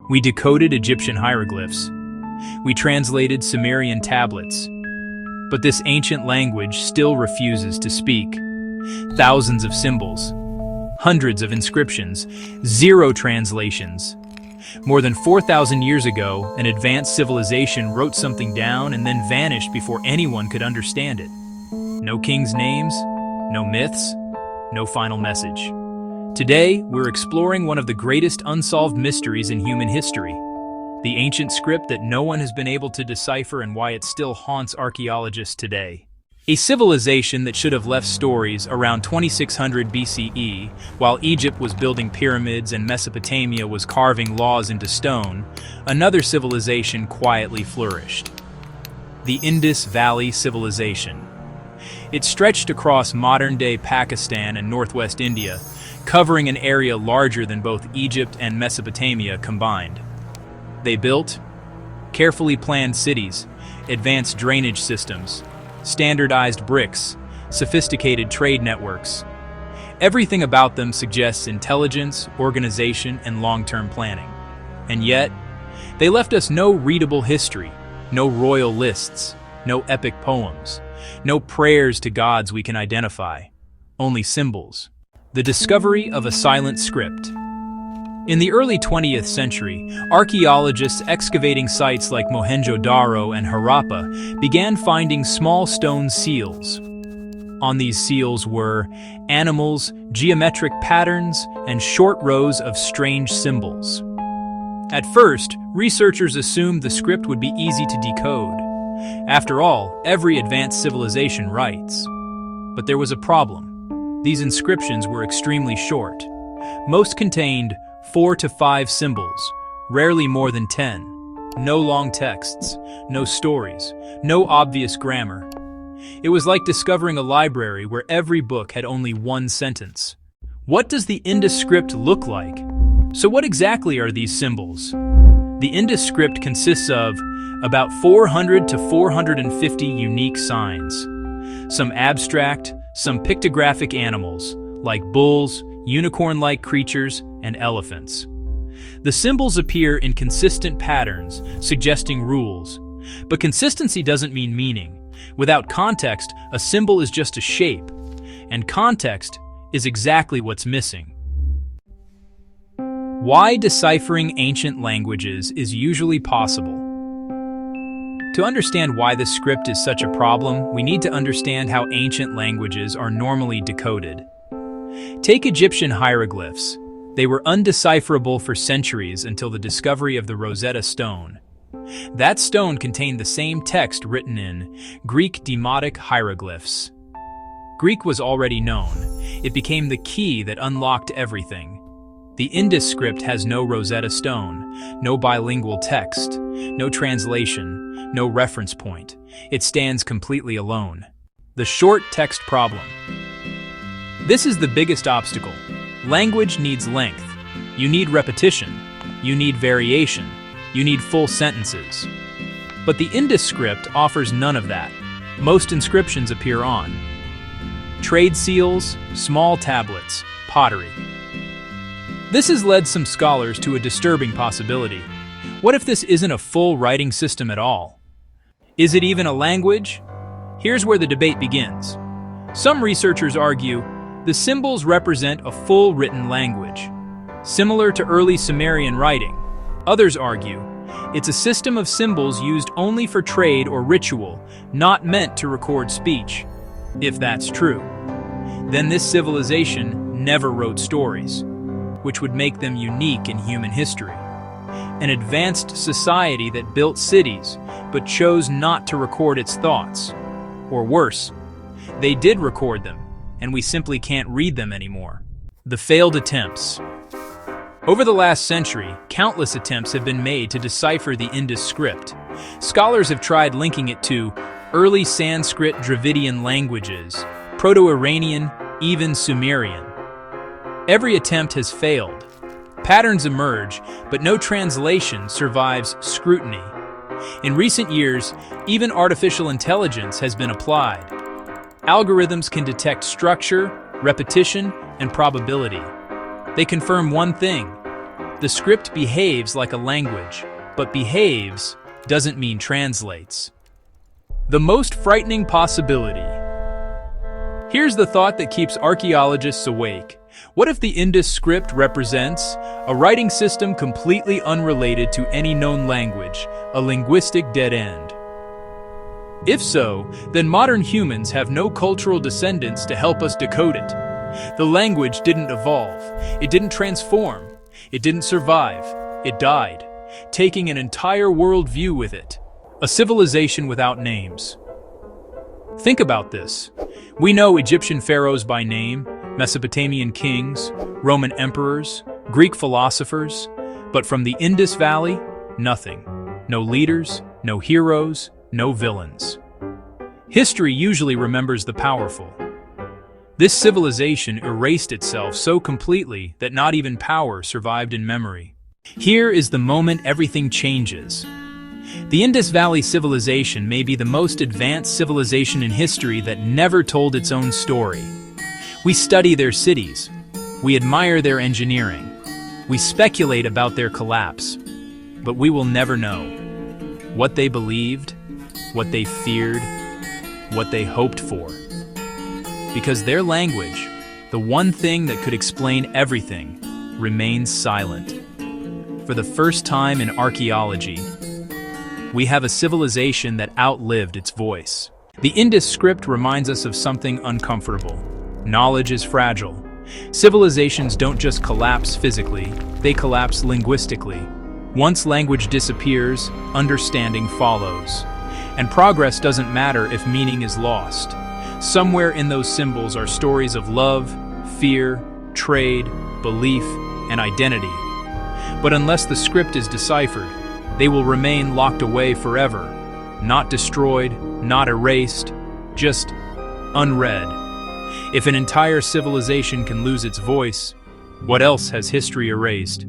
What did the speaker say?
We decoded Egyptian hieroglyphs. We translated Sumerian tablets. But this ancient language still refuses to speak. Thousands of symbols, hundreds of inscriptions, zero translations. More than 4,000 years ago, an advanced civilization wrote something down and then vanished before anyone could understand it. No kings' names, no myths, no final message. Today, we're exploring one of the greatest unsolved mysteries in human history. The ancient script that no one has been able to decipher and why it still haunts archaeologists today. A civilization that should have left stories around 2600 BCE, while Egypt was building pyramids and Mesopotamia was carving laws into stone, another civilization quietly flourished. The Indus Valley Civilization. It stretched across modern-day Pakistan and northwest India, covering an area larger than both Egypt and Mesopotamia combined. They built carefully planned cities, advanced drainage systems, standardized bricks, sophisticated trade networks. Everything about them suggests intelligence, organization, and long-term planning. And yet, they left us no readable history, no royal lists, no epic poems, no prayers to gods we can identify, only symbols. The discovery of a silent script. In the early 20th century, archaeologists excavating sites like Mohenjo-Daro and Harappa began finding small stone seals. On these seals were animals, geometric patterns, and short rows of strange symbols. At first, researchers assumed the script would be easy to decode. After all, every advanced civilization writes. But there was a problem. These inscriptions were extremely short. Most contained 4 to 5 symbols, rarely more than 10. No long texts, no stories, no obvious grammar. It was like discovering a library where every book had only one sentence. What does the Indus Script look like? So what exactly are these symbols? The Indus Script consists of about 400 to 450 unique signs. Some abstract, some pictographic animals, like bulls, unicorn-like creatures, and elephants. The symbols appear in consistent patterns, suggesting rules. But consistency doesn't mean meaning. Without context, a symbol is just a shape, and context is exactly what's missing. Why deciphering ancient languages is usually possible. To understand why this script is such a problem, we need to understand how ancient languages are normally decoded. Take Egyptian hieroglyphs. They were undecipherable for centuries until the discovery of the Rosetta Stone. That stone contained the same text written in Greek demotic hieroglyphs. Greek was already known. It became the key that unlocked everything. The Indus Script has no Rosetta Stone, no bilingual text, no translation, no reference point. It stands completely alone. The short text problem. This is the biggest obstacle. Language needs length. You need repetition. You need variation. You need full sentences. But the Indus Script offers none of that. Most inscriptions appear on trade seals, small tablets, pottery. This has led some scholars to a disturbing possibility. What if this isn't a full writing system at all? Is it even a language? Here's where the debate begins. Some researchers argue the symbols represent a full written language, similar to early Sumerian writing. Others argue it's a system of symbols used only for trade or ritual, not meant to record speech. If that's true, then this civilization never wrote stories, which would make them unique in human history. An advanced society that built cities, but chose not to record its thoughts. Or worse, they did record them, and we simply can't read them anymore. The failed attempts. Over the last century, countless attempts have been made to decipher the Indus Script. Scholars have tried linking it to early Sanskrit Dravidian languages, Proto-Iranian, even Sumerian. Every attempt has failed. Patterns emerge, but no translation survives scrutiny. In recent years, even artificial intelligence has been applied. Algorithms can detect structure, repetition, and probability. They confirm one thing: The script behaves like a language, but behaves doesn't mean translates. The most frightening possibility. Here's the thought that keeps archaeologists awake. What if the Indus Script represents a writing system completely unrelated to any known language, a linguistic dead end? If so, then modern humans have no cultural descendants to help us decode it. The language didn't evolve, it didn't transform, it didn't survive, it died, taking an entire worldview with it. A civilization without names. Think about this. We know Egyptian pharaohs by name, Mesopotamian kings, Roman emperors, Greek philosophers, but from the Indus Valley, nothing. No leaders, no heroes, no villains. History usually remembers the powerful. This civilization erased itself so completely that not even power survived in memory. Here is the moment everything changes. The Indus Valley Civilization may be the most advanced civilization in history that never told its own story. We study their cities. We admire their engineering. We speculate about their collapse. But we will never know what they believed, what they feared, what they hoped for. Because their language, the one thing that could explain everything, remains silent. For the first time in archaeology, we have a civilization that outlived its voice. The Indus Script reminds us of something uncomfortable. Knowledge is fragile. Civilizations don't just collapse physically, they collapse linguistically. Once language disappears, understanding follows. And progress doesn't matter if meaning is lost. Somewhere in those symbols are stories of love, fear, trade, belief, and identity. But unless the script is deciphered, they will remain locked away forever, not destroyed, not erased, just unread. If an entire civilization can lose its voice, what else has history erased?